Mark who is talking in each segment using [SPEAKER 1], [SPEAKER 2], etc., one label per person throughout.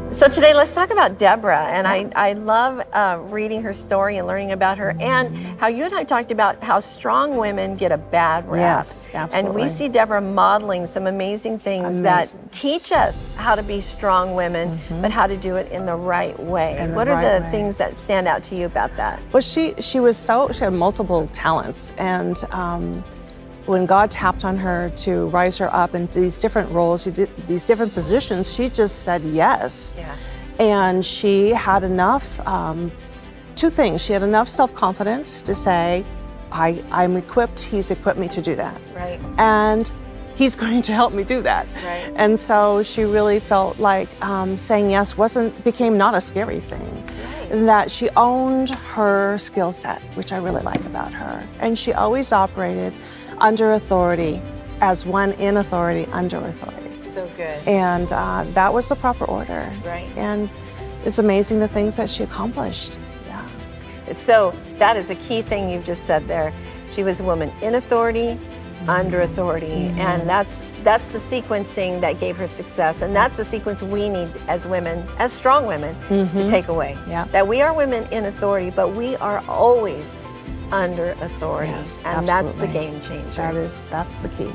[SPEAKER 1] So today, let's talk about Deborah. And I love reading her story and learning about her, and how you and I talked about how strong women get a bad rap.
[SPEAKER 2] Yes, absolutely.
[SPEAKER 1] And we see Deborah modeling some amazing things that teach us how to be strong women, but how to do it in the right way. What are the things that stand out to you about that?
[SPEAKER 2] Well, she had multiple talents, and when God tapped on her to rise her up into these different roles, these different positions, she just said yes.
[SPEAKER 1] Yeah.
[SPEAKER 2] And she had enough, two things. She had enough self-confidence to say, I'm equipped, he's equipped me to do that.
[SPEAKER 1] Right.
[SPEAKER 2] And he's going to help me do that.
[SPEAKER 1] Right.
[SPEAKER 2] And so she really felt like saying yes became not a scary thing.
[SPEAKER 1] Right.
[SPEAKER 2] That she owned her skill set, which I really like about her. And she always operated under authority, as one in authority, under authority.
[SPEAKER 1] So good.
[SPEAKER 2] And that was the proper order.
[SPEAKER 1] Right.
[SPEAKER 2] And it's amazing the things that she accomplished. Yeah.
[SPEAKER 1] So that is a key thing you've just said there. She was a woman in authority, under authority, and that's the sequencing that gave her success, and that's the sequence we need as women, as strong women, to take away.
[SPEAKER 2] Yeah.
[SPEAKER 1] That we are women in authority, but we are always under authority,
[SPEAKER 2] Yes,
[SPEAKER 1] and that's the game changer.
[SPEAKER 2] That's the key.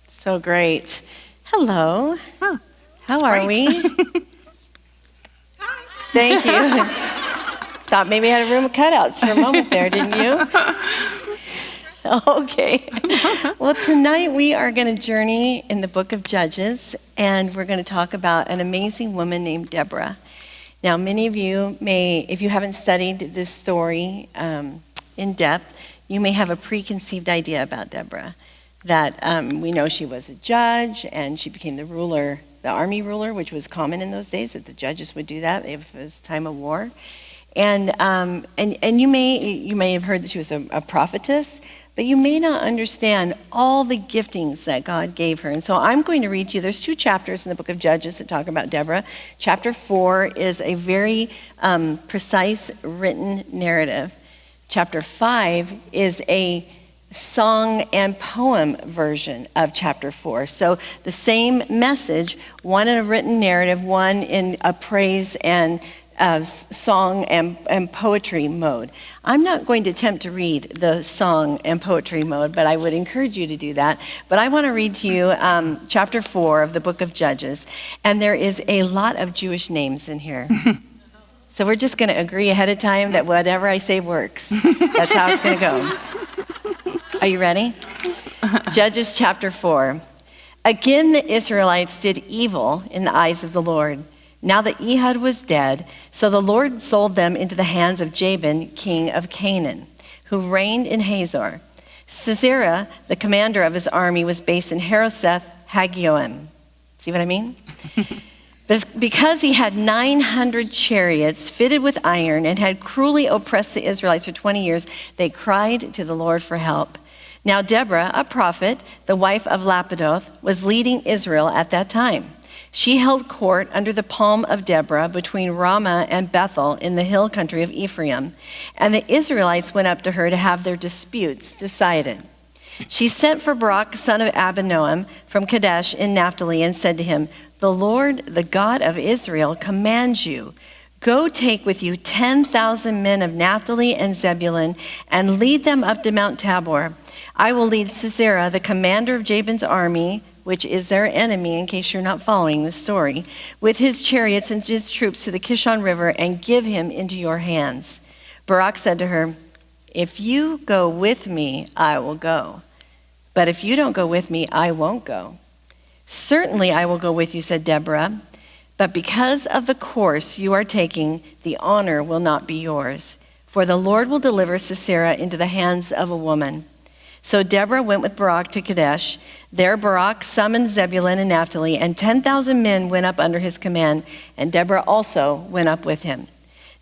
[SPEAKER 1] So great. Hello.
[SPEAKER 3] Oh,
[SPEAKER 1] How are we? Thank you. Thought maybe I had a room of cutouts for a moment there, didn't you? Okay. Well, tonight we are going to journey in the book of Judges, and we're going to talk about an amazing woman named Deborah. Now, many of you may, if you haven't studied this story in depth, you may have a preconceived idea about Deborah. That we know she was a judge, and she became the ruler, the army ruler, which was common in those days, that the judges would do that if it was time of war. And you may have heard that she was a prophetess, but you may not understand all the giftings that God gave her. And so I'm going to read to you, there's 2 chapters in the book of Judges that talk about Deborah. Chapter 4 is a very precise written narrative. Chapter 5 is a song and poem version of chapter 4. So the same message, one in a written narrative, one in a praise and song and poetry mode. I'm not going to attempt to read the song and poetry mode, but I would encourage you to do that. But I want to read to you chapter 4 of the book of Judges, and there is a lot of Jewish names in here. So we're just going to agree ahead of time that whatever I say works. That's how it's going to go. Are you ready? Judges chapter 4. Again, the Israelites did evil in the eyes of the Lord. Now that Ehud was dead, so the Lord sold them into the hands of Jabin, king of Canaan, who reigned in Hazor. Sisera, the commander of his army, was based in Harosheth Hagoyim. See what I mean? Because he had 900 chariots fitted with iron and had cruelly oppressed the Israelites for 20 years, they cried to the Lord for help. Now Deborah, a prophet, the wife of Lapidoth, was leading Israel at that time. She held court under the palm of Deborah between Ramah and Bethel in the hill country of Ephraim, and the Israelites went up to her to have their disputes decided. She sent for Barak, son of Abinoam, from Kadesh in Naphtali, and said to him, "The Lord, the God of Israel, commands you, go take with you 10,000 men of Naphtali and Zebulun and lead them up to Mount Tabor. I will lead Sisera, the commander of Jabin's army," which is their enemy, in case you're not following the story, "with his chariots and his troops to the Kishon River and give him into your hands." Barak said to her, "If you go with me, I will go. But if you don't go with me, I won't go." "Certainly I will go with you," said Deborah. "But because of the course you are taking, the honor will not be yours. For the Lord will deliver Sisera into the hands of a woman." So Deborah went with Barak to Kadesh. There Barak summoned Zebulun and Naphtali, and 10,000 men went up under his command, and Deborah also went up with him.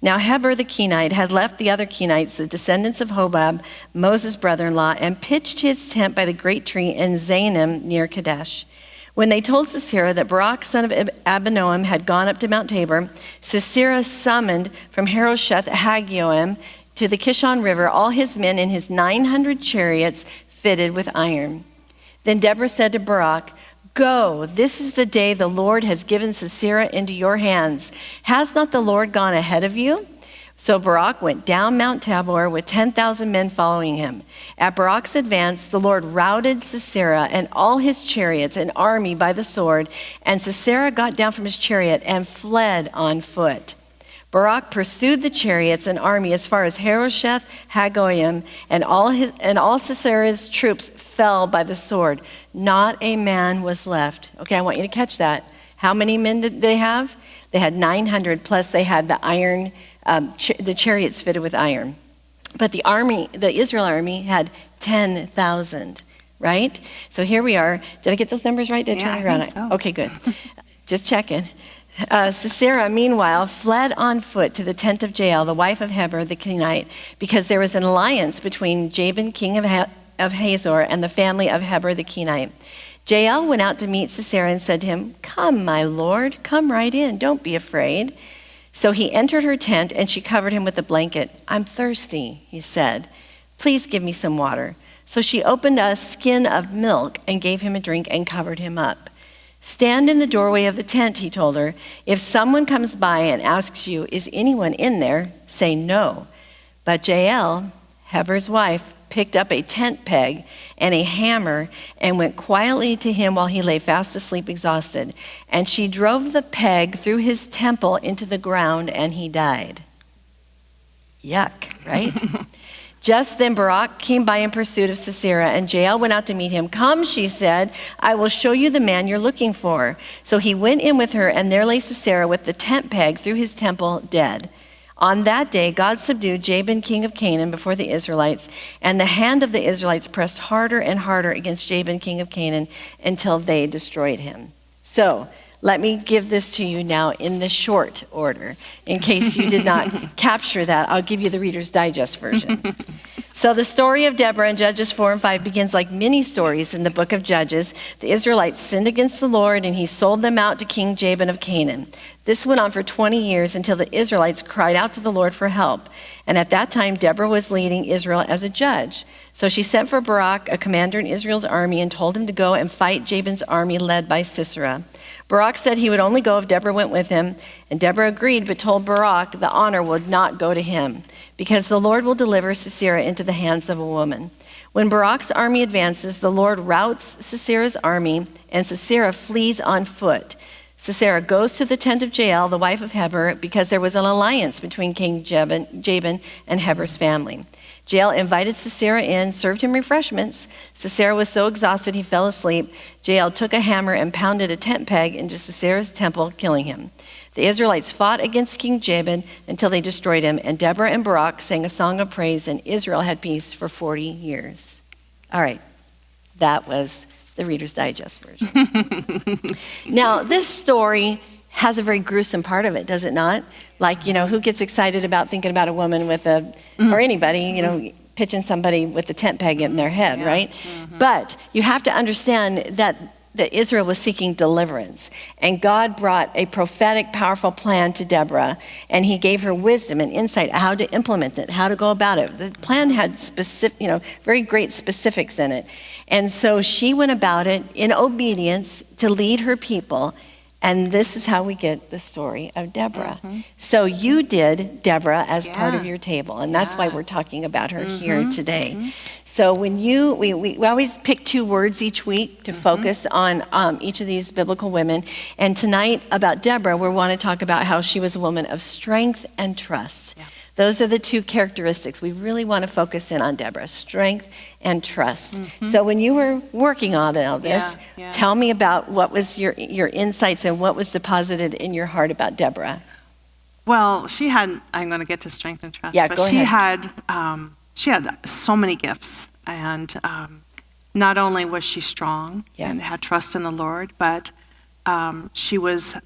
[SPEAKER 1] Now Heber the Kenite had left the other Kenites, the descendants of Hobab, Moses' brother-in-law, and pitched his tent by the great tree in Zanim near Kadesh. When they told Sisera that Barak, son of Abinoam, had gone up to Mount Tabor, Sisera summoned from Harosheth Hagoyim to the Kishon River all his men in his 900 chariots fitted with iron. Then Deborah said to Barak, Go, this is the day the Lord has given Sisera into your hands. Has not the Lord gone ahead of you? So Barak went down Mount Tabor with 10,000 men following him. At Barak's advance, the Lord routed Sisera and all his chariots and army by the sword, and Sisera got down from his chariot and fled on foot. Barak pursued the chariots and army as far as Harosheth Hagoyim, and all Sisera's troops fell by the sword. Not a man was left. Okay, I want you to catch that. How many men did they have? They had 900, plus they had the iron, the chariots fitted with iron. But the Israel army had 10,000, right? So here we are. Did I get those numbers right? Did I turn it around?
[SPEAKER 2] I think so.
[SPEAKER 1] Okay, good. Just checking. Sisera, meanwhile, fled on foot to the tent of Jael, the wife of Heber the Kenite, because there was an alliance between Jabin, king of Hazor, and the family of Heber the Kenite. Jael went out to meet Sisera and said to him, "Come, my lord, come right in. Don't be afraid." So he entered her tent, and she covered him with a blanket. "I'm thirsty," he said. "Please give me some water." So she opened a skin of milk and gave him a drink and covered him up. "Stand in the doorway of the tent," he told her. "If someone comes by and asks you, 'Is anyone in there?' say no." But Jael, Heber's wife, picked up a tent peg and a hammer and went quietly to him while he lay fast asleep, exhausted. And she drove the peg through his temple into the ground, and he died. Yuck, right? Just then Barak came by in pursuit of Sisera, and Jael went out to meet him. "Come," she said, "I will show you the man you're looking for." So he went in with her, and there lay Sisera with the tent peg through his temple, dead. On that day, God subdued Jabin, king of Canaan, before the Israelites, and the hand of the Israelites pressed harder and harder against Jabin, king of Canaan, until they destroyed him. So let me give this to you now in the short order. In case you did not capture that, I'll give you the Reader's Digest version. So the story of Deborah in Judges 4 and 5 begins like many stories in the book of Judges. The Israelites sinned against the Lord, and he sold them out to King Jabin of Canaan. This went on for 20 years until the Israelites cried out to the Lord for help. And at that time, Deborah was leading Israel as a judge. So she sent for Barak, a commander in Israel's army, and told him to go and fight Jabin's army led by Sisera. Barak said he would only go if Deborah went with him, and Deborah agreed, but told Barak the honor would not go to him, because the Lord will deliver Sisera into the hands of a woman. When Barak's army advances, the Lord routs Sisera's army, and Sisera flees on foot. Sisera goes to the tent of Jael, the wife of Heber, because there was an alliance between King Jabin and Heber's family. Jael invited Sisera in, served him refreshments. Sisera was so exhausted he fell asleep. Jael took a hammer and pounded a tent peg into Sisera's temple, killing him. The Israelites fought against King Jabin until they destroyed him, and Deborah and Barak sang a song of praise, and Israel had peace for 40 years. All right, that was the Reader's Digest version. Now, this story has a very gruesome part of it, does it not? Like, who gets excited about thinking about a woman with or anybody, pitching somebody with a tent peg in their head, right? Mm-hmm. But you have to understand that Israel was seeking deliverance, and God brought a prophetic, powerful plan to Deborah, and he gave her wisdom and insight how to implement it, how to go about it. The plan had specific, very great specifics in it. And so she went about it in obedience to lead her people. And this is how we get the story of Deborah. Mm-hmm. So you did Deborah as part of your table, and that's why we're talking about her here today. Mm-hmm. So when we always pick 2 words each week to focus on each of these biblical women. And tonight about Deborah, we want to talk about how she was a woman of strength and trust. Yeah. Those are the 2 characteristics we really want to focus in on Deborah, strength and trust. Mm-hmm. So when you were working on all this, tell me about what was your insights and what was deposited in your heart about Deborah.
[SPEAKER 3] Well, I'm going to get to strength and trust,
[SPEAKER 1] but
[SPEAKER 3] go ahead. She had so many gifts, and not only was she strong and had trust in the Lord, but she was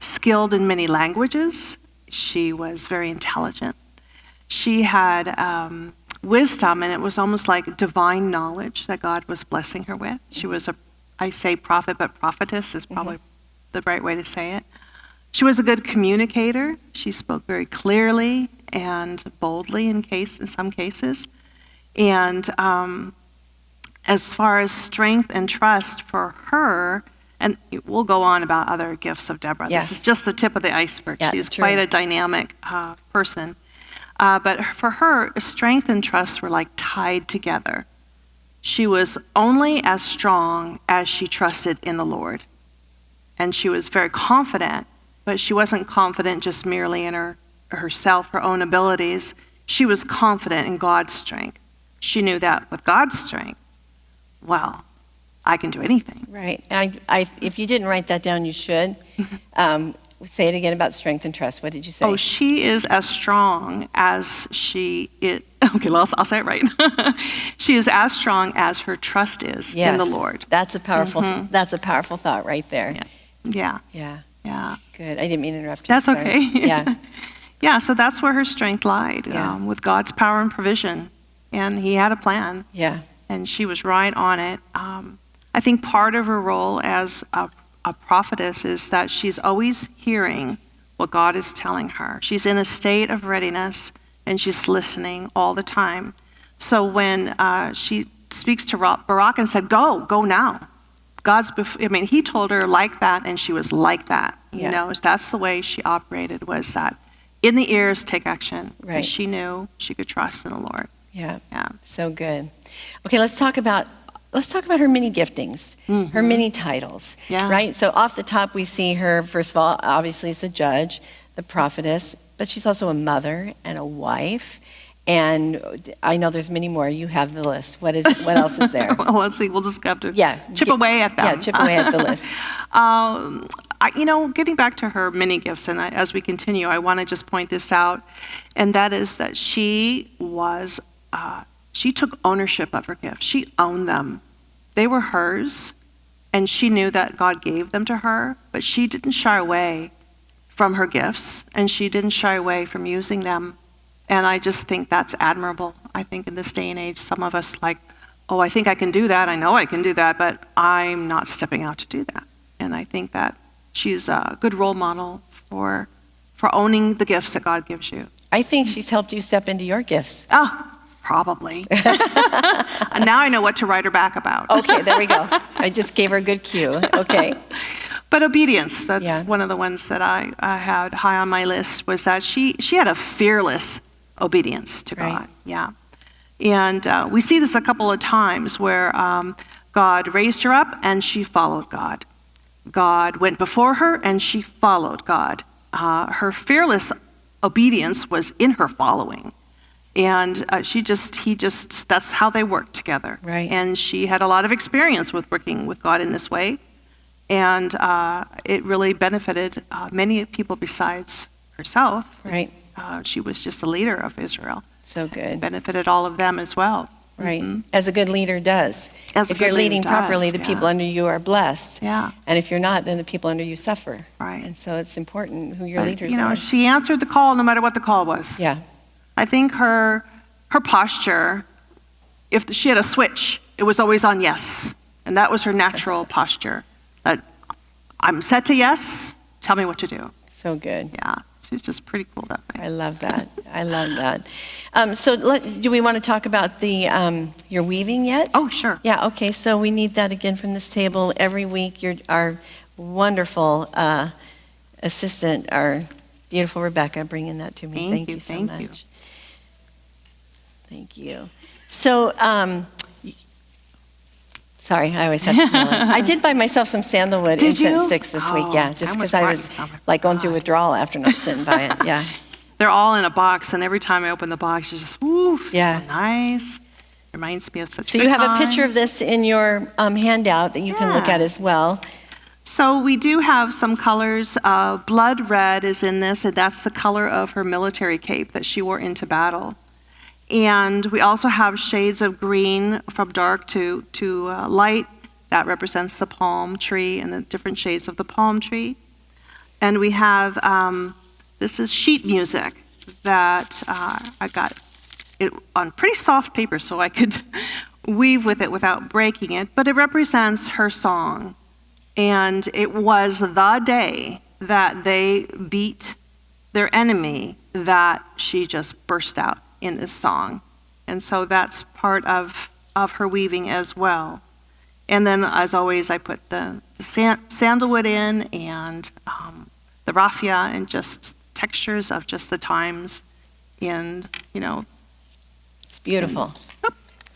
[SPEAKER 3] skilled in many languages. She was very intelligent. She had wisdom, and it was almost like divine knowledge that God was blessing her with. She was I say prophet, but prophetess is probably the right way to say it. She was a good communicator. She spoke very clearly and boldly in some cases. And as far as strength and trust for her, and we'll go on about other gifts of Deborah.
[SPEAKER 1] Yeah.
[SPEAKER 3] This is just the tip of the iceberg.
[SPEAKER 1] Yeah,
[SPEAKER 3] She's
[SPEAKER 1] true.
[SPEAKER 3] quite a dynamic person. But for her, strength and trust were like tied together. She was only as strong as she trusted in the Lord. And she was very confident, but she wasn't confident just merely in herself, her own abilities. She was confident in God's strength. She knew that with God's strength, well, I can do anything.
[SPEAKER 1] Right. If you didn't write that down, you should. Say it again about strength and trust. What did you say?
[SPEAKER 3] Oh, she is as strong as she is. Okay, I'll say it right. She is as strong as her trust is in the Lord.
[SPEAKER 1] That's a powerful. That's a powerful thought right there.
[SPEAKER 3] Yeah.
[SPEAKER 1] Yeah. Good. I didn't mean to interrupt you.
[SPEAKER 3] That's
[SPEAKER 1] Sorry.
[SPEAKER 3] okay.
[SPEAKER 1] Yeah.
[SPEAKER 3] Yeah, so that's where her strength lied,
[SPEAKER 1] Yeah.
[SPEAKER 3] with God's power and provision. And he had a plan,
[SPEAKER 1] Yeah.
[SPEAKER 3] and she was right on it. I think part of her role as a prophetess is that she's always hearing what God is telling her. She's in a state of readiness, and she's listening all the time. So when she speaks to Barak and said, go now. He told her like that, and she was like that.
[SPEAKER 1] Yeah.
[SPEAKER 3] You know, that's the way she operated, was that in the ears, take action.
[SPEAKER 1] Right.
[SPEAKER 3] And she knew she could trust in the Lord.
[SPEAKER 1] Yeah.
[SPEAKER 3] Yeah.
[SPEAKER 1] So good. Okay, let's talk about her many giftings, her many titles.
[SPEAKER 3] Yeah.
[SPEAKER 1] Right? So off the top, we see her, first of all, obviously as a judge, the prophetess, but she's also a mother and a wife. And I know there's many more. You have the list. What else is there?
[SPEAKER 3] Well, let's see. We'll just have to chip
[SPEAKER 1] Get-
[SPEAKER 3] away at them.
[SPEAKER 1] Yeah, chip away at the list.
[SPEAKER 3] Getting back to her many gifts, and as we continue, I want to just point this out, and that is that she took ownership of her gifts. She owned them. They were hers, and she knew that God gave them to her, but she didn't shy away from her gifts, and she didn't shy away from using them. And I just think that's admirable. I think in this day and age, some of us I think I can do that. I know I can do that, but I'm not stepping out to do that. And I think that she's a good role model for owning the gifts that God gives you.
[SPEAKER 1] I think she's helped you step into your gifts.
[SPEAKER 3] Oh, probably. And now I know what to write her back about.
[SPEAKER 1] Okay, there we go. I just gave her a good cue. Okay.
[SPEAKER 3] But obedience, that's
[SPEAKER 1] Yeah.
[SPEAKER 3] one of the ones that I had high on my list, was that she had a fearless obedience to
[SPEAKER 1] Right.
[SPEAKER 3] God. Yeah. And we see this a couple of times where God raised her up and she followed God. God went before her and she followed God. Her fearless obedience was in her following. And that's how they worked together.
[SPEAKER 1] Right.
[SPEAKER 3] And she had a lot of experience with working with God in this way. And it really benefited many people besides herself.
[SPEAKER 1] Right.
[SPEAKER 3] She was just the leader of Israel.
[SPEAKER 1] So good.
[SPEAKER 3] Benefited all of them as well.
[SPEAKER 1] Right. As a good leader does.
[SPEAKER 3] As a
[SPEAKER 1] if you're
[SPEAKER 3] good leader
[SPEAKER 1] leading
[SPEAKER 3] does,
[SPEAKER 1] properly, the
[SPEAKER 3] yeah.
[SPEAKER 1] people under you are blessed.
[SPEAKER 3] Yeah.
[SPEAKER 1] And if you're not, then the people under you suffer.
[SPEAKER 3] Right.
[SPEAKER 1] And so it's important who your
[SPEAKER 3] But,
[SPEAKER 1] leaders are.
[SPEAKER 3] she answered the call no matter what the call was.
[SPEAKER 1] Yeah.
[SPEAKER 3] I think her posture, if she had a switch, it was always on yes. And that was her natural posture. That I'm set to yes, tell me what to do.
[SPEAKER 1] So good.
[SPEAKER 3] Yeah, she's just pretty cool that way.
[SPEAKER 1] I love that. I love that. Do we want to talk about your weaving yet?
[SPEAKER 3] Oh, sure.
[SPEAKER 1] Yeah, okay. So we need that again from this table. Every week, our wonderful assistant, our beautiful Rebecca, bringing that to me.
[SPEAKER 3] Thank you,
[SPEAKER 1] so
[SPEAKER 3] thank
[SPEAKER 1] much.
[SPEAKER 3] you.
[SPEAKER 1] Thank you. So, sorry, I always have to smell it. I did buy myself some sandalwood
[SPEAKER 3] Did
[SPEAKER 1] incense
[SPEAKER 3] you?
[SPEAKER 1] sticks this week,
[SPEAKER 3] Oh,
[SPEAKER 1] yeah, just
[SPEAKER 3] I
[SPEAKER 1] because
[SPEAKER 3] almost
[SPEAKER 1] I
[SPEAKER 3] brought
[SPEAKER 1] was
[SPEAKER 3] you some.
[SPEAKER 1] like going through withdrawal after not sitting by it. Yeah.
[SPEAKER 3] They're all in a box, and every time I open the box, it's just, oof,
[SPEAKER 1] Yeah.
[SPEAKER 3] so nice. Reminds me of such
[SPEAKER 1] So
[SPEAKER 3] good
[SPEAKER 1] you have a picture of
[SPEAKER 3] times.
[SPEAKER 1] this in your handout that you can look
[SPEAKER 3] Yeah.
[SPEAKER 1] at as well.
[SPEAKER 3] So we do have some colors. Blood red is in this, and that's the color of her military cape that she wore into battle. And we also have shades of green from dark to light. That represents the palm tree and the different shades of the palm tree. And we have, this is sheet music that I got it on pretty soft paper so I could weave with it without breaking it. But it represents her song. And it was the day that they beat their enemy that she just burst out in this song. And so that's part of of her weaving as well. And then, as always, I put the sandalwood in and the raffia and just textures of just the times. And,
[SPEAKER 1] It's beautiful.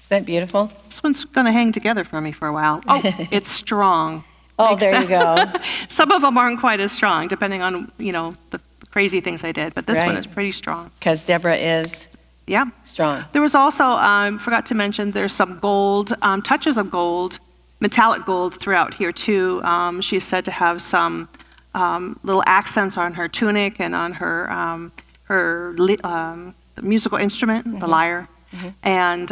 [SPEAKER 1] Is that beautiful?
[SPEAKER 3] This one's going to hang together for me for a while. Oh, it's strong.
[SPEAKER 1] Oh, there you go.
[SPEAKER 3] Some of them aren't quite as strong, depending on, the crazy things I did. But this one
[SPEAKER 1] Right.
[SPEAKER 3] is pretty strong.
[SPEAKER 1] Because Deborah is
[SPEAKER 3] Yeah.
[SPEAKER 1] strong.
[SPEAKER 3] There was also, forgot to mention, there's some gold, touches of gold, metallic gold throughout here too. She's said to have some little accents on her tunic and on her musical instrument, the lyre, and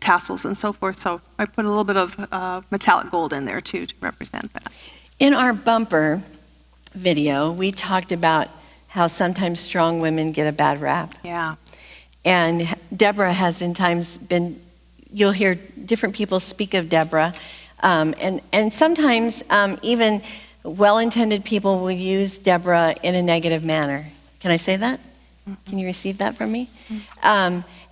[SPEAKER 3] tassels and so forth. So I put a little bit of metallic gold in there too to represent that.
[SPEAKER 1] In our bumper video, we talked about how sometimes strong women get a bad rap.
[SPEAKER 3] Yeah.
[SPEAKER 1] And Deborah has in times been, you'll hear different people speak of Deborah. And sometimes even well-intended people will use Deborah in a negative manner. Can I say that? Can you receive that from me?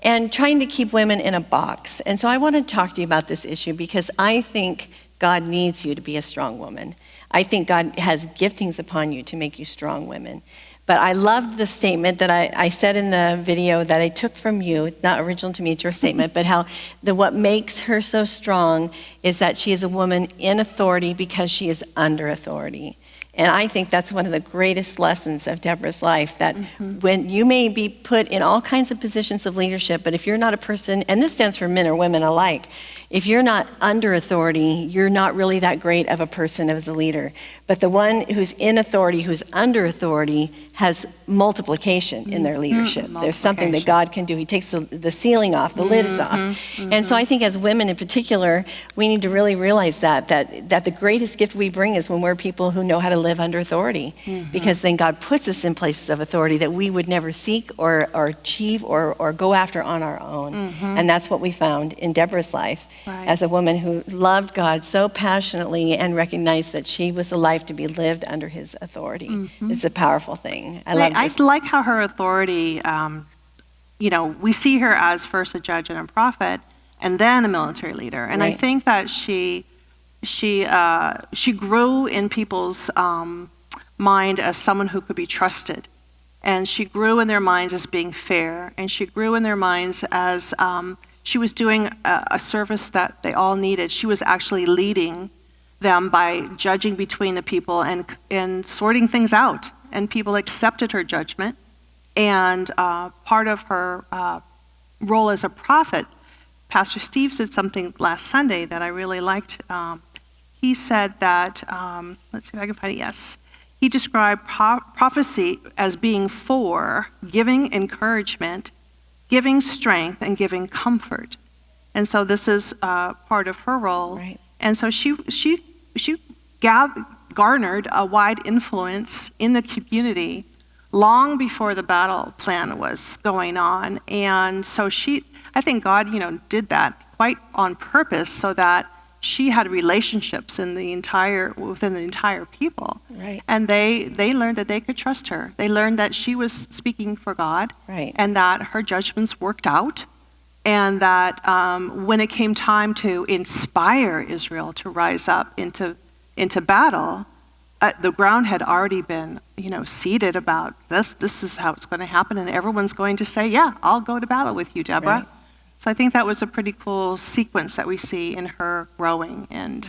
[SPEAKER 1] And trying to keep women in a box. And so I want to talk to you about this issue because I think God needs you to be a strong woman. I think God has giftings upon you to make you strong women. But I loved the statement that I said in the video that I took from you. It's not original to me, it's your statement, but how what makes her so strong is that she is a woman in authority because she is under authority. And I think that's one of the greatest lessons of Deborah's life, that when you may be put in all kinds of positions of leadership, but if you're not a person, and this stands for men or women alike, if you're not under authority, you're not really that great of a person as a leader. But the one who's in authority, who's under authority, has multiplication in their leadership. There's something that God can do. He takes the ceiling off, the lid is off. And so I think as women in particular, we need to really realize that the greatest gift we bring is when we're people who know how to live under authority. Because then God puts us in places of authority that we would never seek or achieve or go after on our own. And that's what we found in Deborah's life.
[SPEAKER 3] Right.
[SPEAKER 1] As a woman who loved God so passionately and recognized that she was a life to be lived under his authority. It's a powerful thing. I love this.
[SPEAKER 3] I like how her authority, we see her as first a judge and a prophet, and then a military leader. And I
[SPEAKER 1] Right.
[SPEAKER 3] think that she grew in people's mind as someone who could be trusted. And she grew in their minds as being fair. And she grew in their minds as she was doing a service that they all needed. She was actually leading them by judging between the people and sorting things out. And people accepted her judgment. And part of her role as a prophet, Pastor Steve said something last Sunday that I really liked. He said that, let's see if I can find it, yes. He described prophecy as being for giving encouragement, giving strength, and giving comfort. And so this is part of her role.
[SPEAKER 1] Right.
[SPEAKER 3] And so she garnered a wide influence in the community long before the battle plan was going on. And so I think God, did that quite on purpose so that she had relationships within the entire people.
[SPEAKER 1] Right.
[SPEAKER 3] And they learned that they could trust her. They learned that she was speaking for God.
[SPEAKER 1] Right.
[SPEAKER 3] And that her judgments worked out. And that when it came time to inspire Israel to rise up into battle, the ground had already been, seeded about this. This is how it's going to happen, and everyone's going to say, "Yeah, I'll go to battle with you, Deborah."
[SPEAKER 1] Right.
[SPEAKER 3] So I think that was a pretty cool sequence that we see in her growing and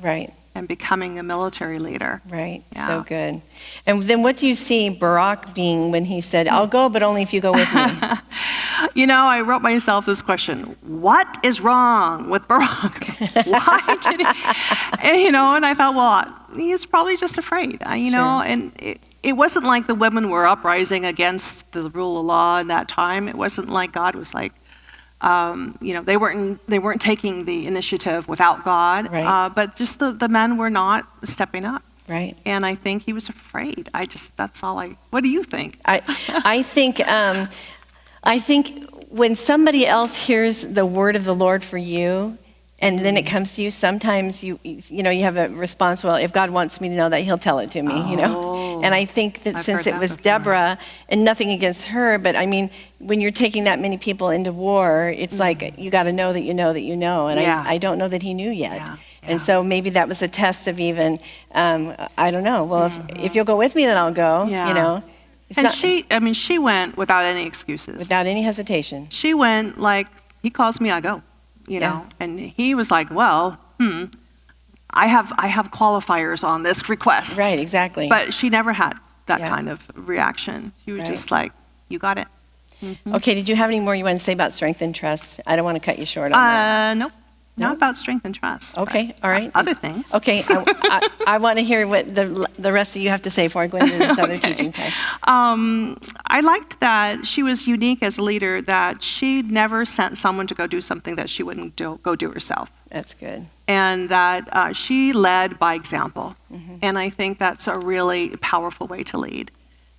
[SPEAKER 3] becoming a military leader.
[SPEAKER 1] Right,
[SPEAKER 3] Yeah.
[SPEAKER 1] so good. And then what do you see Barak being when he said, "I'll go, but only if you go with me"?
[SPEAKER 3] I wrote myself this question: what is wrong with Barak? Why did he? And I thought, well, he was probably just afraid,
[SPEAKER 1] Sure.
[SPEAKER 3] And it wasn't like the women were uprising against the rule of law in that time. It wasn't like God was like, they weren't taking the initiative without God.
[SPEAKER 1] Right.
[SPEAKER 3] But just the men were not stepping up.
[SPEAKER 1] Right.
[SPEAKER 3] And I think he was afraid. What do you think?
[SPEAKER 1] I think when somebody else hears the word of the Lord for you, and then it comes to you, sometimes you have a response, well, if God wants me to know that, he'll tell it to me, And I think that
[SPEAKER 3] I've
[SPEAKER 1] since
[SPEAKER 3] heard
[SPEAKER 1] it
[SPEAKER 3] that
[SPEAKER 1] was
[SPEAKER 3] before.
[SPEAKER 1] Deborah, and nothing against her, but I mean, when you're taking that many people into war, it's like you got to know that you know that you know. And
[SPEAKER 3] Yeah.
[SPEAKER 1] I don't know that he knew yet.
[SPEAKER 3] Yeah, yeah.
[SPEAKER 1] And so maybe that was a test of even, I don't know. Well, if you'll go with me, then I'll go.
[SPEAKER 3] Yeah.
[SPEAKER 1] You know, it's
[SPEAKER 3] And
[SPEAKER 1] not,
[SPEAKER 3] she went without any excuses.
[SPEAKER 1] without any hesitation.
[SPEAKER 3] She went like, he calls me, I go, you
[SPEAKER 1] Yeah.
[SPEAKER 3] know. And he was like, well, I have qualifiers on this request.
[SPEAKER 1] Right, exactly.
[SPEAKER 3] But she never had that
[SPEAKER 1] Yeah.
[SPEAKER 3] kind of reaction. She was
[SPEAKER 1] Right.
[SPEAKER 3] just like, you got it.
[SPEAKER 1] Okay, did you have any more you want to say about strength and trust? I don't want to cut you short on that.
[SPEAKER 3] Nope. Not about strength and trust.
[SPEAKER 1] Okay,
[SPEAKER 3] but
[SPEAKER 1] all right.
[SPEAKER 3] Other things.
[SPEAKER 1] Okay, I want to hear what the rest of you have to say before I go into this other
[SPEAKER 3] Okay.
[SPEAKER 1] teaching time.
[SPEAKER 3] I liked that she was unique as a leader, that she never sent someone to go do something that she wouldn't go do herself.
[SPEAKER 1] That's good.
[SPEAKER 3] And that she led by example. And I think that's a really powerful way to lead.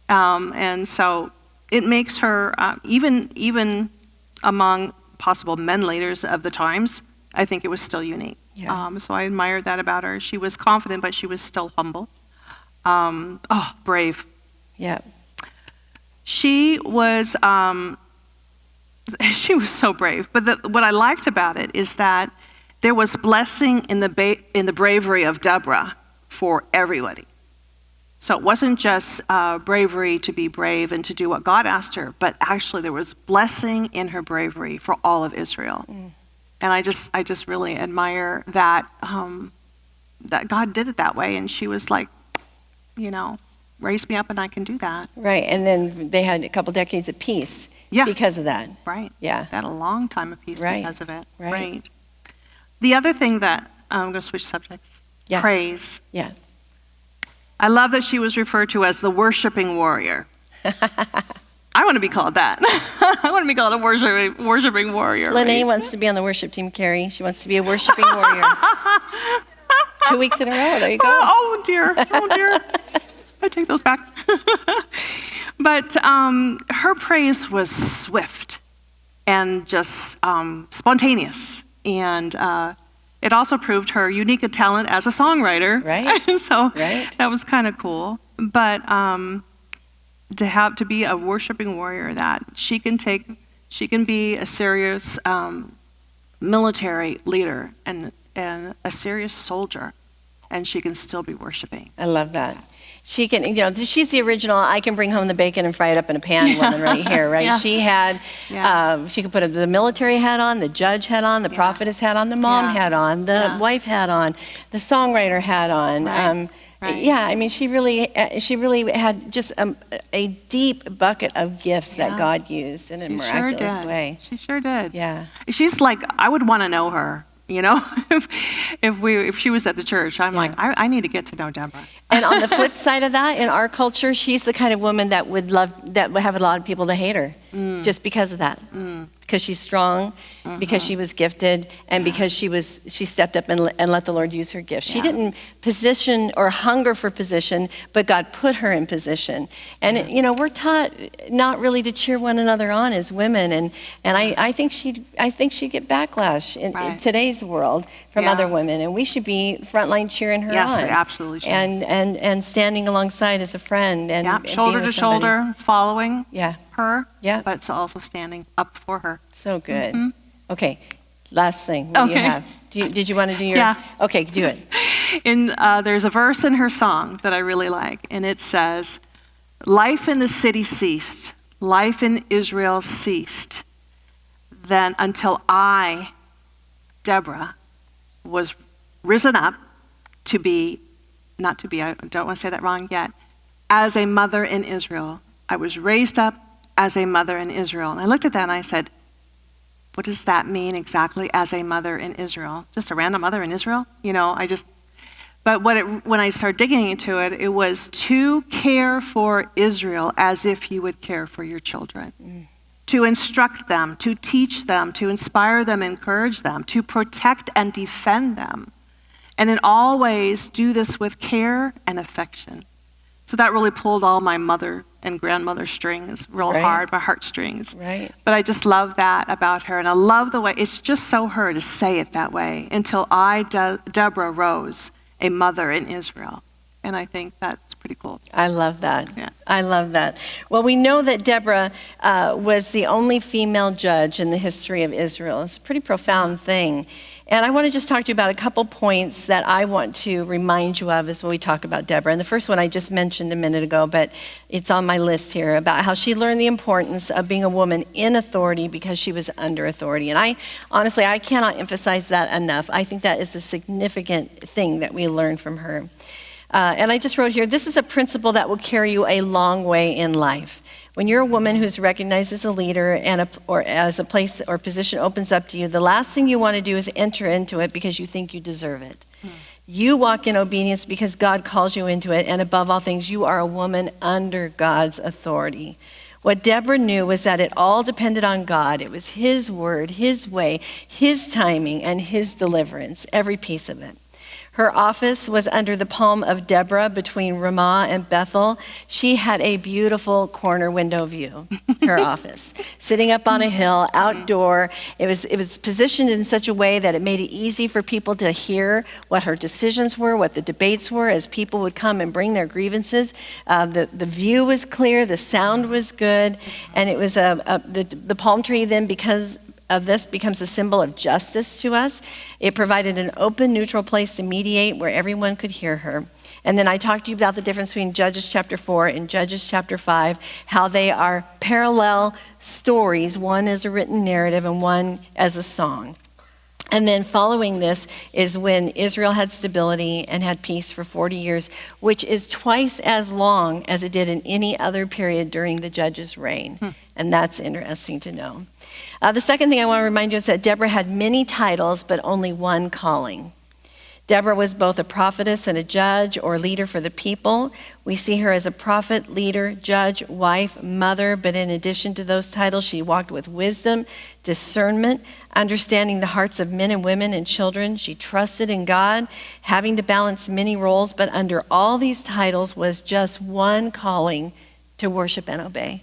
[SPEAKER 3] And so it makes her, even among possible men leaders of the times, I think it was still unique.
[SPEAKER 1] Yeah.
[SPEAKER 3] So I admired that about her. She was confident, but she was still humble. Brave.
[SPEAKER 1] Yeah.
[SPEAKER 3] She was so brave. But what I liked about it is that there was blessing in the bravery of Deborah for everybody. So it wasn't just bravery to be brave and to do what God asked her, but actually there was blessing in her bravery for all of Israel. And I just really admire that that God did it that way. And she was like, you know, raise me up and I can do that.
[SPEAKER 1] Right, and then they had a couple decades of peace
[SPEAKER 3] Yeah.
[SPEAKER 1] because of that.
[SPEAKER 3] Right.
[SPEAKER 1] Yeah.
[SPEAKER 3] They had a long time of peace
[SPEAKER 1] Right.
[SPEAKER 3] because of it.
[SPEAKER 1] Right.
[SPEAKER 3] The other thing that, I'm going to switch subjects.
[SPEAKER 1] Yeah.
[SPEAKER 3] Praise.
[SPEAKER 1] Yeah.
[SPEAKER 3] I love that she was referred to as the worshiping warrior. I want to be called that. I want to be called a worshiping warrior.
[SPEAKER 1] Lene
[SPEAKER 3] right?
[SPEAKER 1] wants to be on the worship team, Carrie. She wants to be a worshiping warrior. 2 weeks in a row. There you go.
[SPEAKER 3] Oh dear. Oh dear. I take those back. But her praise was swift and just spontaneous. And it also proved her unique talent as a songwriter.
[SPEAKER 1] Right.
[SPEAKER 3] So
[SPEAKER 1] Right.
[SPEAKER 3] that was kind of cool. But to be a worshiping warrior, that she can be a serious military leader and a serious soldier, and she can still be worshiping.
[SPEAKER 1] I love that. She can, she's the original, I can bring home the bacon and fry it up in a pan woman right here, right?
[SPEAKER 3] Yeah.
[SPEAKER 1] She had,
[SPEAKER 3] Yeah.
[SPEAKER 1] she could put the military hat on, the judge hat on, the prophetess hat on, the mom
[SPEAKER 3] Yeah.
[SPEAKER 1] hat on, the
[SPEAKER 3] Yeah.
[SPEAKER 1] wife hat on, the songwriter hat on.
[SPEAKER 3] Right. Right.
[SPEAKER 1] Yeah, I mean, she really had just a deep bucket of gifts that
[SPEAKER 3] Yeah.
[SPEAKER 1] God used in a
[SPEAKER 3] She
[SPEAKER 1] miraculous
[SPEAKER 3] sure did.
[SPEAKER 1] way.
[SPEAKER 3] She sure did.
[SPEAKER 1] Yeah.
[SPEAKER 3] She's like, I would want to know her. You know, if she was at the church, I'm like, I need to get to know Deborah.
[SPEAKER 1] And on the flip side of that, in our culture, she's the kind of woman that would have a lot of people to hate her just because of that. Because she's strong, because she was gifted, and because she stepped up and let the Lord use her gift. She didn't position or hunger for position, but God put her in position. And we're taught not really to cheer one another on as women, and I think she'd get backlash in today's world from other women, and we should be frontline cheering her on.
[SPEAKER 3] Yes, we absolutely should.
[SPEAKER 1] And standing alongside as a friend and
[SPEAKER 3] shoulder
[SPEAKER 1] being
[SPEAKER 3] to
[SPEAKER 1] with somebody.
[SPEAKER 3] shoulder, following
[SPEAKER 1] Yeah,
[SPEAKER 3] her, but it's also standing up for her.
[SPEAKER 1] so good. Okay, last thing. What do you
[SPEAKER 3] Okay.
[SPEAKER 1] have? Did you want to do your?
[SPEAKER 3] Yeah.
[SPEAKER 1] Okay, do it.
[SPEAKER 3] There's a verse in her song that I really like, and it says, "Life in the city ceased, life in Israel ceased, then until I, Deborah, was risen up to be, not to be, I don't want to say that wrong yet, as a mother in Israel. I was raised up as a mother in Israel." And I looked at that and I said, what does that mean exactly, as a mother in Israel? Just a random mother in Israel? But when I started digging into it, it was to care for Israel as if you would care for your children. To instruct them, to teach them, to inspire them, encourage them, to protect and defend them. And in all ways, do this with care and affection. So that really pulled all my mother and grandmother strings real hard, my heartstrings.
[SPEAKER 1] Right.
[SPEAKER 3] But I just love that about her. And I love the way, it's just so her to say it that way, until I, Deborah, rose, a mother in Israel. And I think that's pretty cool.
[SPEAKER 1] I love that.
[SPEAKER 3] Yeah.
[SPEAKER 1] I love that. Well, we know that Deborah was the only female judge in the history of Israel. It's a pretty profound thing. And I want to just talk to you about a couple points that I want to remind you of as we talk about Deborah. And the first one I just mentioned a minute ago, but it's on my list here, about how she learned the importance of being a woman in authority because she was under authority. And I cannot emphasize that enough. I think that is a significant thing that we learn from her. And I just wrote here, this is a principle that will carry you a long way in life. When you're a woman who's recognized as a leader or as a place or position opens up to you, the last thing you want to do is enter into it because you think you deserve it. You walk in obedience because God calls you into it, and above all things, you are a woman under God's authority. What Deborah knew was that it all depended on God. It was His word, His way, His timing, and His deliverance, every piece of it. Her office was under the palm of Deborah between Ramah and Bethel. She had a beautiful corner window view, her office, sitting up on a hill, outdoor. It was positioned in such a way that it made it easy for people to hear what her decisions were, what the debates were, as people would come and bring their grievances. The view was clear, the sound was good, and it was the palm tree then, because of this, becomes a symbol of justice to us. It provided an open, neutral place to mediate where everyone could hear her. And then I talked to you about the difference between Judges chapter 4 and Judges chapter 5, how they are parallel stories, one as a written narrative and one as a song. And then following this is when Israel had stability and had peace for 40 years, which is twice as long as it did in any other period during the judges' reign. And that's interesting to know. The second thing I want to remind you is that Deborah had many titles, but only one calling. Deborah was both a prophetess and a judge or leader for the people. We see her as a prophet, leader, judge, wife, mother, but in addition to those titles, she walked with wisdom, discernment, understanding the hearts of men and women and children. She trusted in God, having to balance many roles, but under all these titles was just one calling: to worship and obey.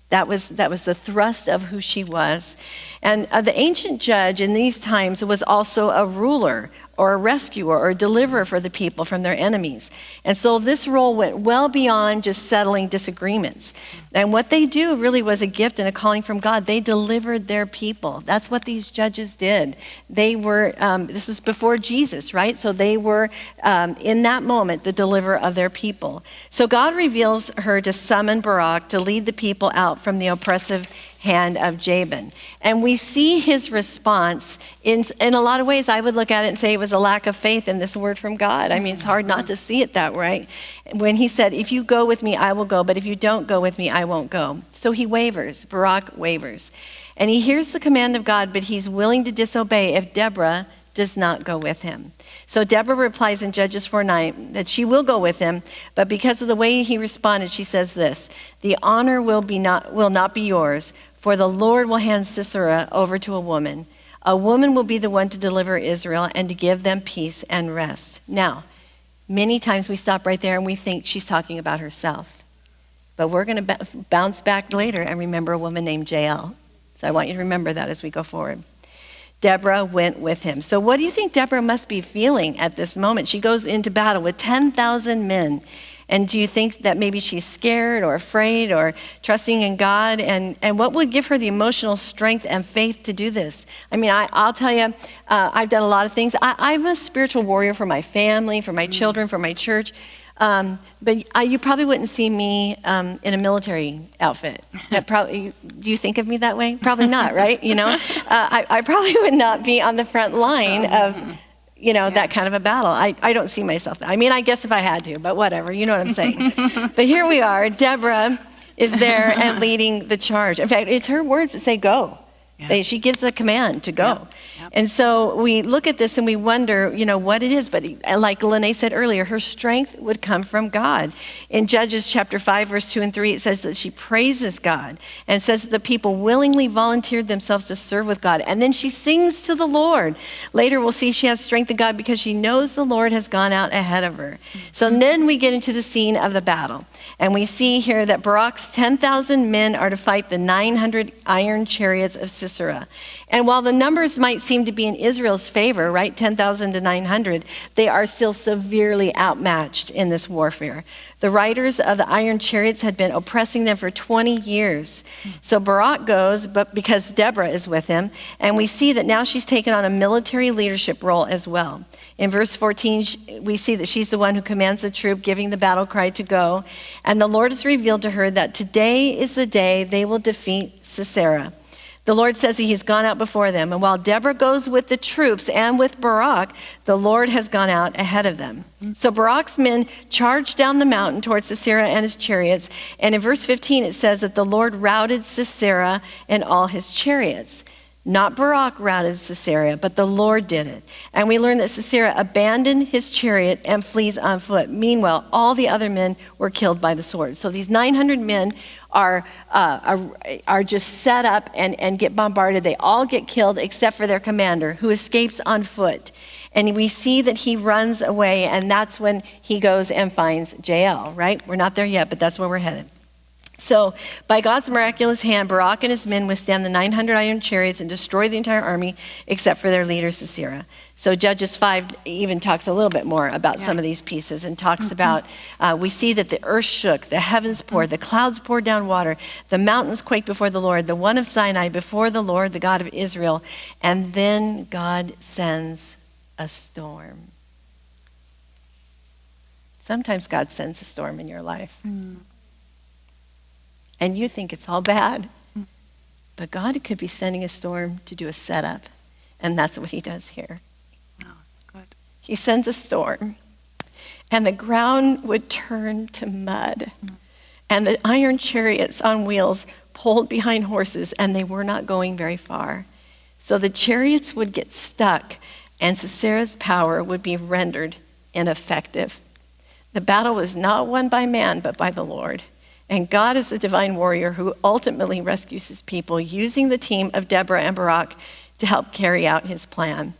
[SPEAKER 1] That was the thrust of who she was. And the ancient judge in these times was also a ruler or a rescuer or a deliverer for the people from their enemies. And so this role went well beyond just settling disagreements. And what they do really was a gift and a calling from God. They delivered their people. That's what these judges did. They were, this was before Jesus, right? So they were, in that moment, the deliverer of their people. So God reveals her to summon Barak to lead the people out from the oppressive hand of Jabin. And we see his response in a lot of ways. I would look at it and say it was a lack of faith in this word from God. I mean, it's hard not to see it that way. When he said, if you go with me, I will go, but if you don't go with me, I won't go. So he wavers, Barak wavers. And he hears the command of God, but he's willing to disobey if Deborah does not go with him. So Deborah replies in Judges 4:9 that she will go with him, but because of the way he responded, she says this: the honor will not be yours, for the Lord will hand Sisera over to a woman. A woman will be the one to deliver Israel and to give them peace and rest. Now, many times we stop right there and we think she's talking about herself. But we're going to bounce back later and remember a woman named Jael. So I want you to remember that as we go forward. Deborah went with him. So what do you think Deborah must be feeling at this moment? She goes into battle with 10,000 men. And do you think that maybe she's scared or afraid or trusting in God? And what would give her the emotional strength and faith to do this? I mean, I'll tell you, I've done a lot of things. I'm a spiritual warrior for my family, for my children, for my church. But you probably wouldn't see me in a military outfit. Do you think of me that way? Probably not, right? You know, I probably would not be on the front line of, that kind of a battle. I don't see myself. I mean, I guess if I had to, but whatever, you know what I'm saying. But here we are. Deborah is there and leading the charge. In fact, it's her words that say go. Yeah. She gives a command to go. Yep. Yep. And so we look at this and we wonder, what it is. But like Lene said earlier, her strength would come from God. In Judges chapter 5, verse 2 and 3, it says that she praises God and says that the people willingly volunteered themselves to serve with God. And then she sings to the Lord. Later we'll see she has strength in God because she knows the Lord has gone out ahead of her. So then we get into the scene of the battle. And we see here that Barak's 10,000 men are to fight the 900 iron chariots of Sisera. Sisera. And while the numbers might seem to be in Israel's favor, right, 10,000 to 900, they are still severely outmatched in this warfare. The riders of the iron chariots had been oppressing them for 20 years. So Barak goes, but because Deborah is with him, and we see that now she's taken on a military leadership role as well. In verse 14, we see that she's the one who commands the troop, giving the battle cry to go. And the Lord has revealed to her that today is the day they will defeat Sisera. The Lord says he's gone out before them. And while Deborah goes with the troops and with Barak, the Lord has gone out ahead of them. So Barak's men charged down the mountain towards Sisera and his chariots. And in verse 15, it says that the Lord routed Sisera and all his chariots. Not Barak routed Sisera, but the Lord did it. And we learn that Sisera abandoned his chariot and flees on foot. Meanwhile, all the other men were killed by the sword. So these 900 men are just set up and get bombarded. They all get killed except for their commander, who escapes on foot. And we see that he runs away, and that's when he goes and finds Jael, right? We're not there yet, but that's where we're headed. So by God's miraculous hand, Barak and his men withstand the 900 iron chariots and destroy the entire army except for their leader, Sisera. So Judges 5 even talks a little bit more about some of these pieces and talks about, we see that the earth shook, the heavens poured, the clouds poured down water, the mountains quaked before the Lord, the one of Sinai before the Lord, the God of Israel. And then God sends a storm. Sometimes God sends a storm in your life. And you think it's all bad. But God could be sending a storm to do a setup. And that's what he does here.
[SPEAKER 3] Oh, that's good.
[SPEAKER 1] He sends a storm. And the ground would turn to mud. And the iron chariots on wheels pulled behind horses, and they were not going very far. So the chariots would get stuck, and Sisera's power would be rendered ineffective. The battle was not won by man, but by the Lord. And God is the divine warrior who ultimately rescues his people, using the team of Deborah and Barak to help carry out his plan.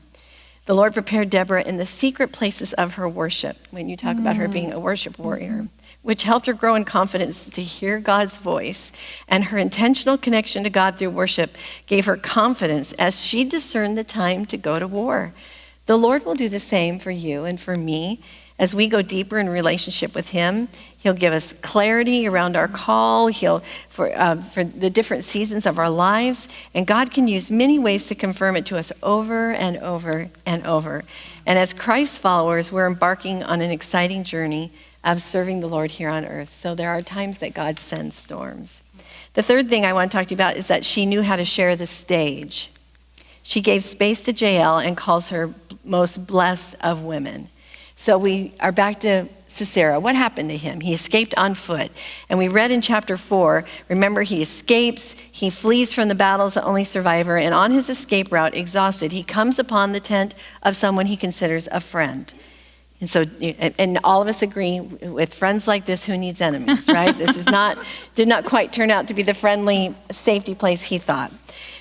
[SPEAKER 1] The Lord prepared Deborah in the secret places of her worship, when you talk about her being a worship warrior, which helped her grow in confidence to hear God's voice. And her intentional connection to God through worship gave her confidence as she discerned the time to go to war. The Lord will do the same for you and for me. As we go deeper in relationship with him, he'll give us clarity around our call, for the different seasons of our lives, and God can use many ways to confirm it to us over and over and over. And as Christ followers, we're embarking on an exciting journey of serving the Lord here on earth. So there are times that God sends storms. The third thing I want to talk to you about is that she knew how to share the stage. She gave space to Jael and calls her most blessed of women. So we are back to Sisera. What happened to him? He escaped on foot. And we read in chapter 4, remember, he escapes, he flees from the battle's the only survivor, and on his escape route, exhausted, he comes upon the tent of someone he considers a friend. And so, and all of us agree, with friends like this, who needs enemies, right? This did not quite turn out to be the friendly safety place he thought.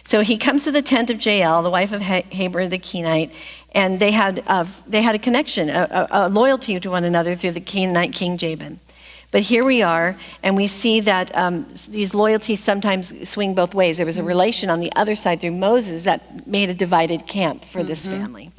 [SPEAKER 1] So he comes to the tent of Jael, the wife of Heber the Kenite, and they had a connection, a loyalty to one another through the Canaanite king Jabin. But here we are, and we see that these loyalties sometimes swing both ways. There was a relation on the other side through Moses that made a divided camp for this family.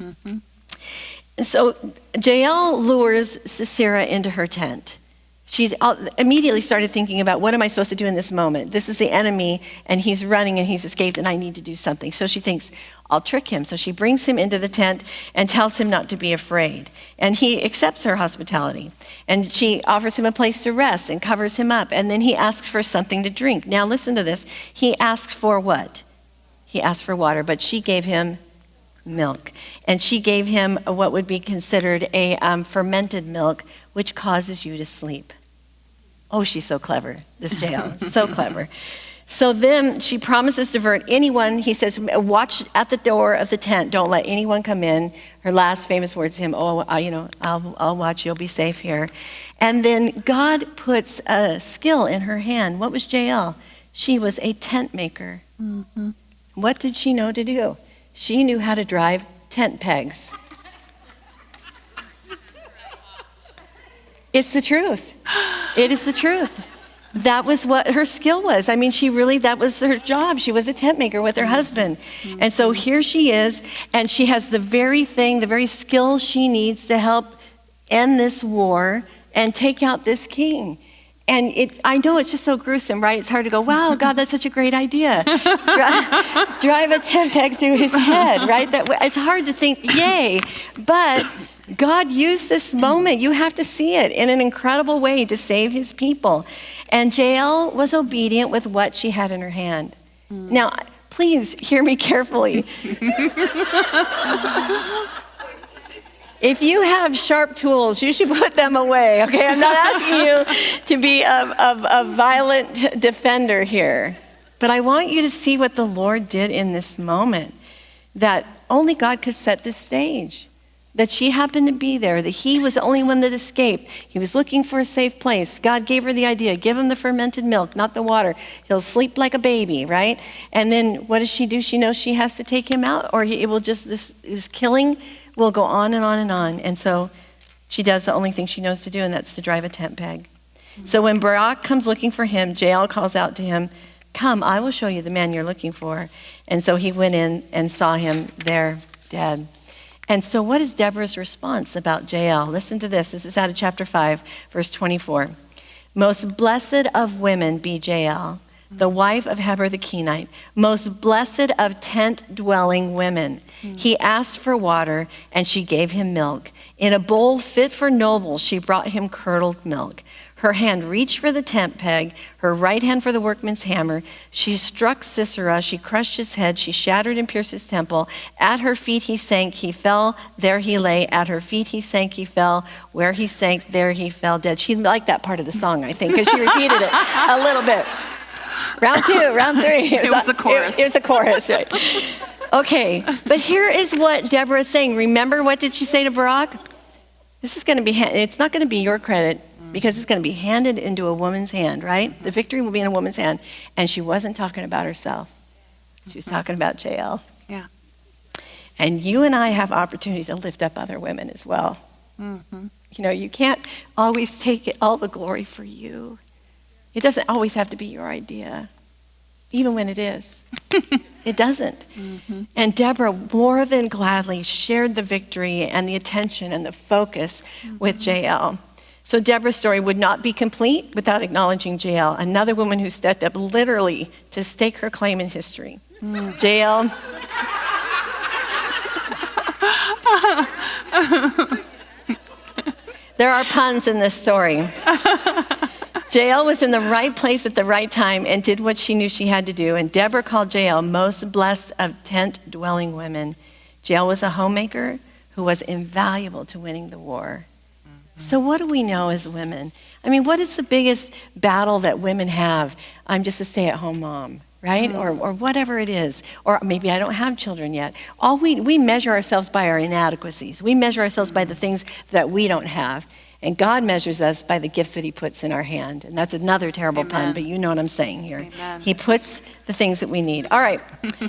[SPEAKER 1] And so Jael lures Sisera into her tent. She immediately started thinking about, what am I supposed to do in this moment? This is the enemy, and he's running, and he's escaped, and I need to do something. So she thinks, I'll trick him. So she brings him into the tent and tells him not to be afraid. And he accepts her hospitality. And she offers him a place to rest and covers him up. And then he asks for something to drink. Now listen to this. He asked for what? He asked for water, but she gave him milk. And she gave him what would be considered a fermented milk, which causes you to sleep. Oh, she's so clever, this Jael, so clever. So then she promises to divert anyone. He says, watch at the door of the tent. Don't let anyone come in. Her last famous words to him, I'll watch, you'll be safe here. And then God puts a skill in her hand. What was Jael? She was a tent maker. What did she know to do? She knew how to drive tent pegs. It's the truth. It is the truth. That was what her skill was. I mean, that was her job. She was a tent maker with her husband. And so here she is, and she has the very skill she needs to help end this war and take out this king. And I know it's just so gruesome, right? It's hard to go, wow, God, that's such a great idea. Drive a tent peg through his head, right? It's hard to think, yay. But God used this moment, you have to see it, in an incredible way to save his people. And Jael was obedient with what she had in her hand. Now, please hear me carefully. If you have sharp tools, you should put them away, okay? I'm not asking you to be a violent defender here. But I want you to see what the Lord did in this moment, that only God could set this stage, that she happened to be there, that he was the only one that escaped. He was looking for a safe place. God gave her the idea, give him the fermented milk, not the water. He'll sleep like a baby, right? And then what does she do? She knows she has to take him out, or it will just, this killing will go on and on and on. And so she does the only thing she knows to do, and that's to drive a tent peg. So when Barak comes looking for him, Jael calls out to him, come, I will show you the man you're looking for. And so he went in and saw him there dead. And so what is Deborah's response about Jael? Listen to this. This is out of chapter 5, verse 24. Most blessed of women be Jael, the wife of Heber the Kenite, most blessed of tent-dwelling women. He asked for water, and she gave him milk. In a bowl fit for nobles, she brought him curdled milk. Her hand reached for the tent peg, her right hand for the workman's hammer. She struck Sisera, she crushed his head, she shattered and pierced his temple. At her feet he sank, he fell, there he lay. At her feet he sank, he fell, where he sank, there he fell dead. She liked that part of the song, I think, because she repeated it a little bit. Round 2, round 3.
[SPEAKER 3] It was a chorus.
[SPEAKER 1] It was a chorus, right? Okay, but here is what Deborah is saying. Remember, what did she say to Barak? This is going to be, it's not going to be your credit, because it's going to be handed into a woman's hand, right? The victory will be in a woman's hand. And she wasn't talking about herself. She was talking about Jael.
[SPEAKER 3] Yeah.
[SPEAKER 1] And you and I have opportunity to lift up other women as well.
[SPEAKER 3] Mm-hmm.
[SPEAKER 1] You know, you can't always take all the glory for you. It doesn't always have to be your idea, even when it is. It doesn't. Mm-hmm. And Deborah more than gladly shared the victory and the attention and the focus with Jael. So Deborah's story would not be complete without acknowledging Jael, another woman who stepped up literally to stake her claim in history. Jael. There are puns in this story. Jael was in the right place at the right time and did what she knew she had to do. And Deborah called Jael most blessed of tent-dwelling women. Jael was a homemaker who was invaluable to winning the war. So what do we know as women? I mean, what is the biggest battle that women have? I'm just a stay-at-home mom, right? Or whatever it is. Or maybe I don't have children yet. We measure ourselves by our inadequacies. We measure ourselves by the things that we don't have. And God measures us by the gifts that he puts in our hand. And that's another terrible pun, but you know what I'm saying here.
[SPEAKER 3] Amen.
[SPEAKER 1] He puts the things that we need. All right,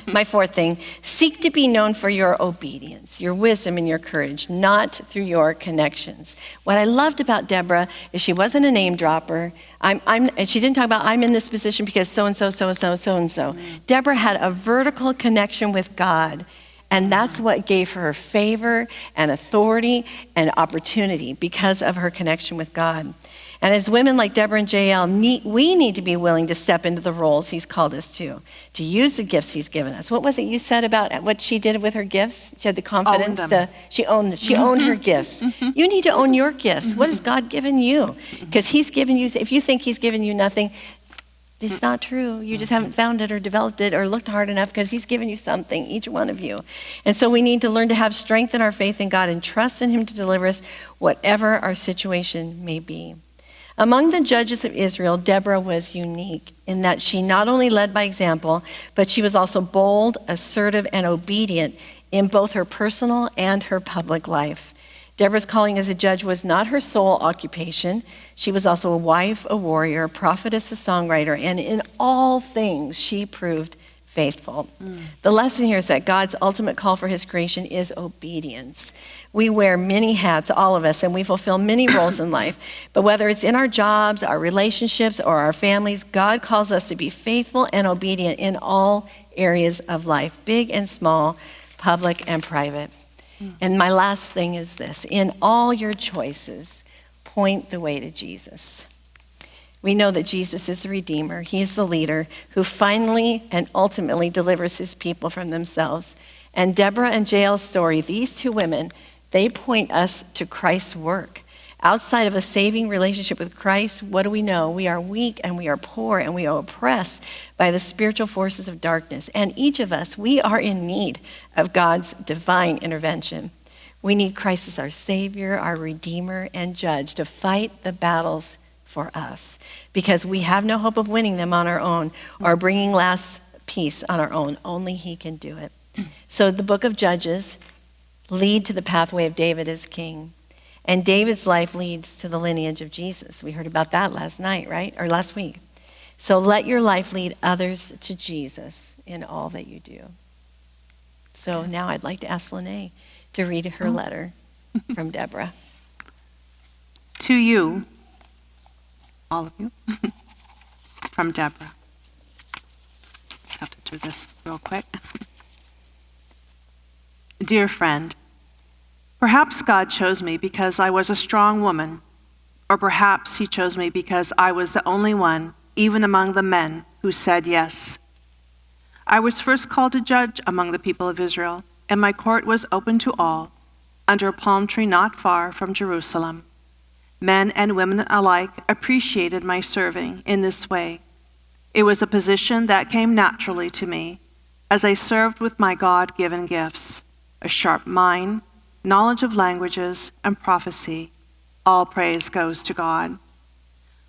[SPEAKER 1] my fourth thing. Seek to be known for your obedience, your wisdom, and your courage, not through your connections. What I loved about Deborah is she wasn't a name dropper. And she didn't talk about, I'm in this position because so-and-so, so-and-so, so-and-so. Deborah had a vertical connection with God. And that's what gave her favor and authority and opportunity because of her connection with God. And as women like Deborah and Jael, we need to be willing to step into the roles he's called us to use the gifts he's given us. What was it you said about what she did with her gifts? She had the confidence she owned her gifts. You need to own your gifts. What has God given you? Because he's given you, if you think he's given you nothing, it's not true. You just haven't found it or developed it or looked hard enough, because he's given you something, each one of you. And so we need to learn to have strength in our faith in God and trust in him to deliver us whatever our situation may be. Among the judges of Israel, Deborah was unique in that she not only led by example, but she was also bold, assertive, and obedient in both her personal and her public life. Deborah's calling as a judge was not her sole occupation. She was also a wife, a warrior, a prophetess, a songwriter, and in all things she proved faithful. The lesson here is that God's ultimate call for his creation is obedience. We wear many hats, all of us, and we fulfill many roles in life. But whether it's in our jobs, our relationships, or our families, God calls us to be faithful and obedient in all areas of life, big and small, public and private. And my last thing is this: in all your choices, point the way to Jesus. We know that Jesus is the Redeemer. He is the leader who finally and ultimately delivers his people from themselves. And Deborah and Jael's story, these two women, they point us to Christ's work. Outside of a saving relationship with Christ, what do we know? We are weak and we are poor and we are oppressed by the spiritual forces of darkness. And each of us, we are in need of God's divine intervention. We need Christ as our Savior, our Redeemer, and Judge to fight the battles for us, because we have no hope of winning them on our own or bringing last peace on our own. Only he can do it. So the book of Judges lead to the pathway of David as king. And David's life leads to the lineage of Jesus. We heard about that last night, right? Or last week. So let your life lead others to Jesus in all that you do. So now I'd like to ask Lene to read her letter from Deborah.
[SPEAKER 3] To you, all of you, from Deborah. Just have to do this real quick. Dear friend, perhaps God chose me because I was a strong woman, or perhaps he chose me because I was the only one, even among the men, who said yes. I was first called to judge among the people of Israel, and my court was open to all, under a palm tree not far from Jerusalem. Men and women alike appreciated my serving in this way. It was a position that came naturally to me as I served with my God-given gifts, a sharp mind, knowledge of languages, and prophecy. All praise goes to God.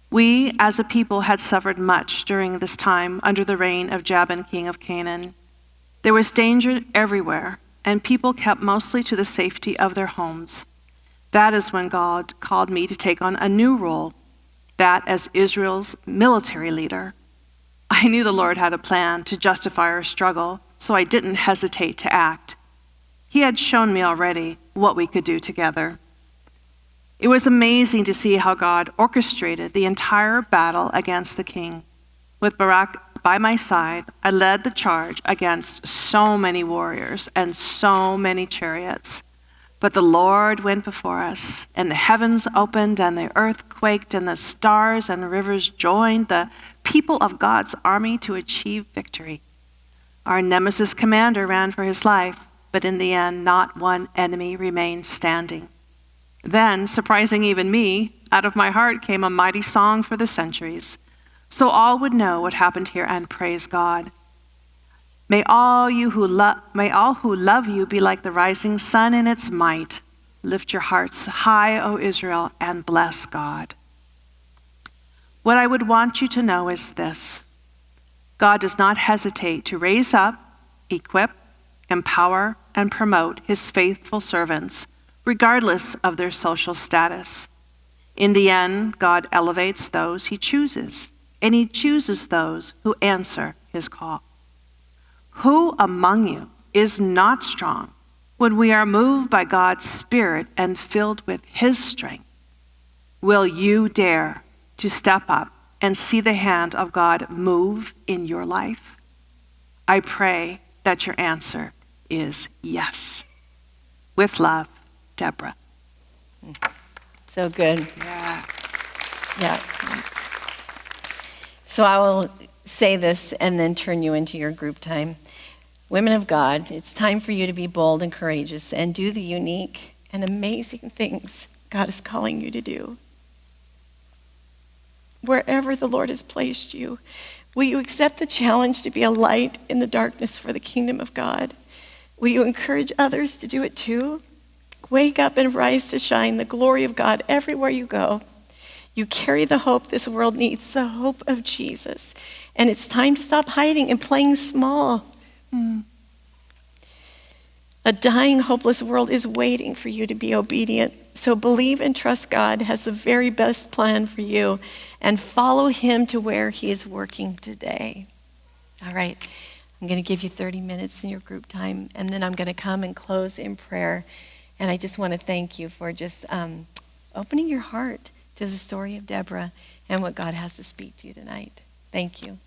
[SPEAKER 3] We, as a people, had suffered much during this time under the reign of Jabin, king of Canaan. There was danger everywhere, and people kept mostly to the safety of their homes. That is when God called me to take on a new role, that as Israel's military leader. I knew the Lord had a plan to justify our struggle, so I didn't hesitate to act. He had shown me already what we could do together. It was amazing to see how God orchestrated the entire battle against the king. With Barak by my side, I led the charge against so many warriors and so many chariots. But the Lord went before us, and the heavens opened, and the earth quaked, and the stars and rivers joined the people of God's army to achieve victory. Our nemesis commander ran for his life, but in the end, not one enemy remained standing. Then, surprising even me, out of my heart came a mighty song for the centuries, so all would know what happened here and praise God. May all who love you be like the rising sun in its might. Lift your hearts high, O Israel, and bless God. What I would want you to know is this: God does not hesitate to raise up, equip, empower, and promote his faithful servants, regardless of their social status. In the end, God elevates those he chooses, and he chooses those who answer his call. Who among you is not strong when we are moved by God's Spirit and filled with his strength? Will you dare to step up and see the hand of God move in your life? I pray that your answer is yes. With love, Deborah.
[SPEAKER 1] So good.
[SPEAKER 3] Yeah.
[SPEAKER 1] Yeah. So I will say this and then turn you into your group time. Women of God, it's time for you to be bold and courageous and do the unique and amazing things God is calling you to do. Wherever the Lord has placed you, will you accept the challenge to be a light in the darkness for the kingdom of God? Will you encourage others to do it too? Wake up and rise to shine the glory of God everywhere you go. You carry the hope this world needs, the hope of Jesus. And it's time to stop hiding and playing small. A dying, hopeless world is waiting for you to be obedient. So believe and trust God has the very best plan for you and follow him to where he is working today. All right, I'm I'm going to give you 30 minutes in your group time, and then I'm going to come and close in prayer. And I just want to thank you for just opening your heart to the story of Deborah and what God has to speak to you tonight. Thank you.